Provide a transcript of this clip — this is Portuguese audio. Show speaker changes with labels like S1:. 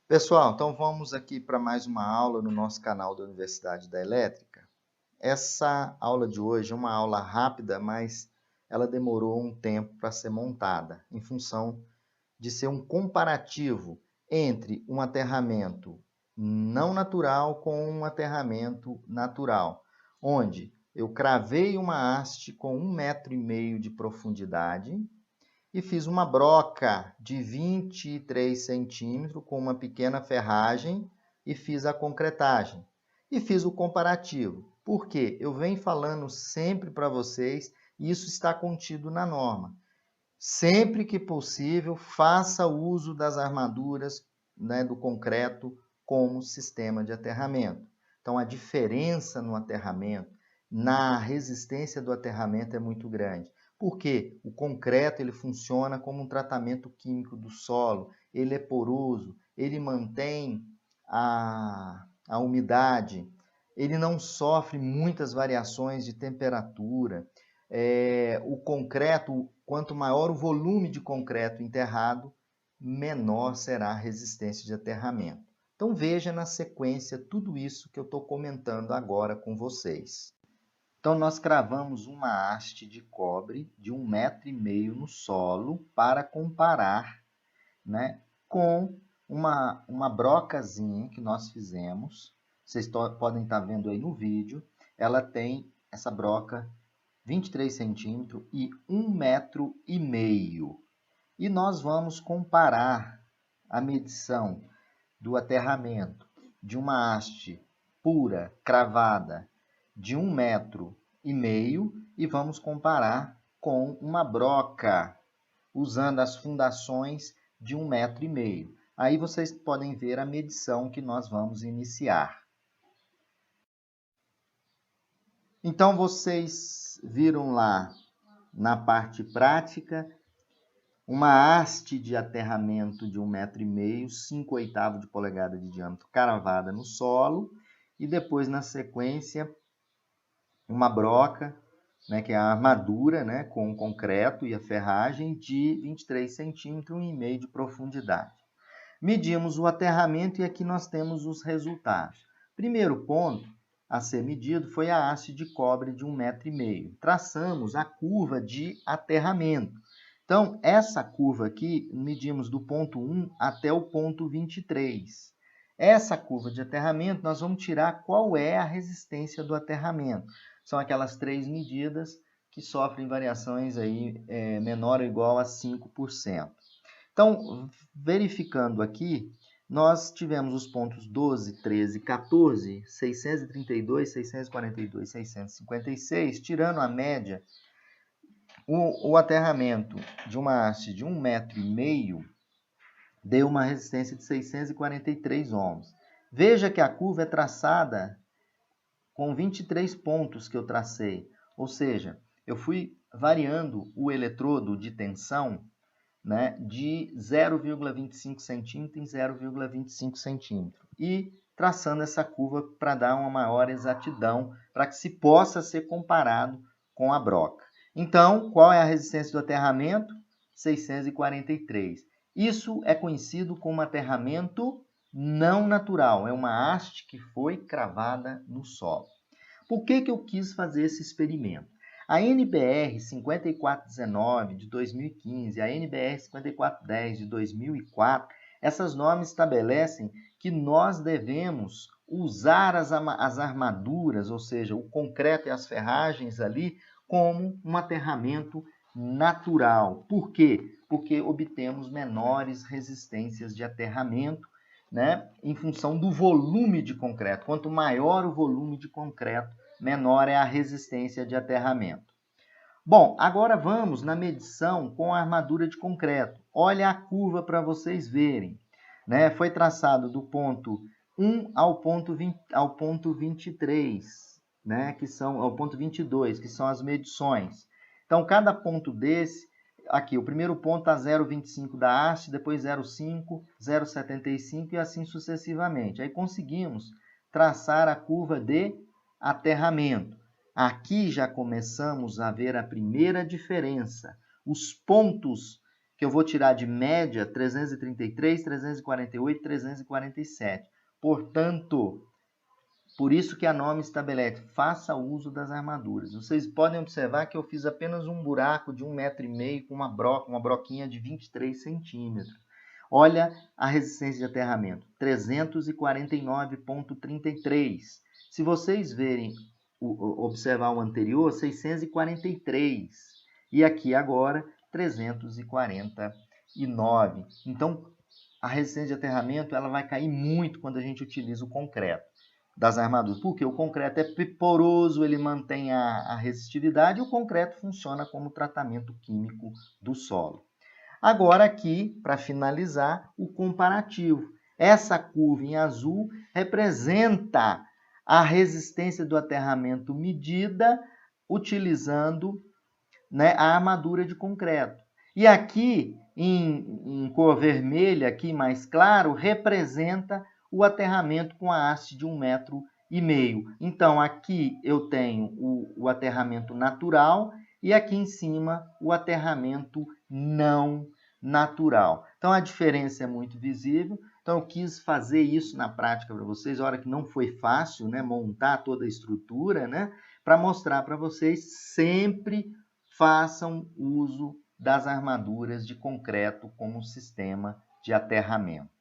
S1: Pessoal, então vamos aqui para mais uma aula no nosso canal da Universidade da Elétrica. Essa aula de hoje é uma aula rápida, mas ela demorou um tempo para ser montada, em função de ser um comparativo entre um aterramento não natural com um aterramento natural, onde eu cravei uma haste com 1,5 metro de profundidade e fiz uma broca de 23 centímetros com uma pequena ferragem e fiz a concretagem. E fiz o comparativo. Por quê? Eu venho falando sempre para vocês, e isso está contido na norma. Sempre que possível, faça uso das armaduras, do concreto como sistema de aterramento. Então, a diferença no aterramento, na resistência do aterramento é muito grande. Porque o concreto ele funciona como um tratamento químico do solo, ele é poroso, ele mantém a umidade, ele não sofre muitas variações de temperatura. O concreto, quanto maior o volume de concreto enterrado, menor será a resistência de aterramento. Então veja na sequência tudo isso que eu estou comentando agora com vocês. Então nós cravamos uma haste de cobre de 1,5 metro no solo para comparar, com uma brocazinha que nós fizemos. Vocês podem estar vendo aí no vídeo. Ela tem essa broca 23 centímetros e 1,5 metro. E nós vamos comparar a medição do aterramento de uma haste pura, cravada, de 1,5 metro e vamos comparar com uma broca, usando as fundações de 1,5 metro. Aí vocês podem ver a medição que nós vamos iniciar. Então, vocês viram lá na parte prática uma haste de aterramento de 1,5 metro, 5/8 de polegada de diâmetro cravada no solo e depois, na sequência, uma broca, que é a armadura, com o concreto e a ferragem de 23 centímetros e 1,5 de profundidade. Medimos o aterramento e aqui nós temos os resultados. Primeiro ponto a ser medido foi a haste de cobre de 1,5 metro. Traçamos a curva de aterramento. Então, essa curva aqui, medimos do ponto 1 até o ponto 23. Essa curva de aterramento, nós vamos tirar qual é a resistência do aterramento. São aquelas 3 medidas que sofrem variações aí, menor ou igual a 5%. Então, verificando aqui, nós tivemos os pontos 12, 13, 14, 632, 642, 656, tirando a média, o aterramento de uma haste de 1,5 metro deu uma resistência de 643 ohms. Veja que a curva é traçada com 23 pontos que eu tracei, ou seja, eu fui variando o eletrodo de tensão, de 0,25 centímetro em 0,25 centímetro e traçando essa curva para dar uma maior exatidão, para que se possa ser comparado com a broca. Então, qual é a resistência do aterramento? 643. Isso é conhecido como aterramento não natural, é uma haste que foi cravada no solo. Por que eu quis fazer esse experimento? A NBR 5419 de 2015, a NBR 5410 de 2004, essas normas estabelecem que nós devemos usar as armaduras, ou seja, o concreto e as ferragens ali, como um aterramento natural. Por quê? Porque obtemos menores resistências de aterramento, em função do volume de concreto. Quanto maior o volume de concreto, menor é a resistência de aterramento. Bom, agora vamos na medição com a armadura de concreto. Olha a curva para vocês verem. Foi traçado do ponto 1 ao ponto 23, que são ao ponto 22, que são as medições. Então, cada ponto desse, aqui, o primeiro ponto está 0,25 da haste, depois 0,5, 0,75 e assim sucessivamente. Aí conseguimos traçar a curva de aterramento. Aqui já começamos a ver a primeira diferença. Os pontos que eu vou tirar de média 333, 348, 347. Portanto, por isso que a norma estabelece, faça uso das armaduras. Vocês podem observar que eu fiz apenas um buraco de 1,5 m com uma broquinha de 23 centímetros. Olha a resistência de aterramento, 349,33. Se vocês verem, observar o anterior, 643. E aqui agora, 349. Então, a resistência de aterramento ela vai cair muito quando a gente utiliza o concreto das armaduras. Porque o concreto é poroso, ele mantém a resistividade e o concreto funciona como tratamento químico do solo. Agora aqui, para finalizar, o comparativo. Essa curva em azul representa a resistência do aterramento medida utilizando, né, a armadura de concreto. E aqui, em cor vermelha, aqui mais claro, representa o aterramento com a haste de 1,5 m. Então, aqui eu tenho o aterramento natural e aqui em cima o aterramento não natural. Então, a diferença é muito visível. Então, eu quis fazer isso na prática para vocês, a hora que não foi fácil, né, montar toda a estrutura, né, para mostrar para vocês sempre façam uso das armaduras de concreto como sistema de aterramento.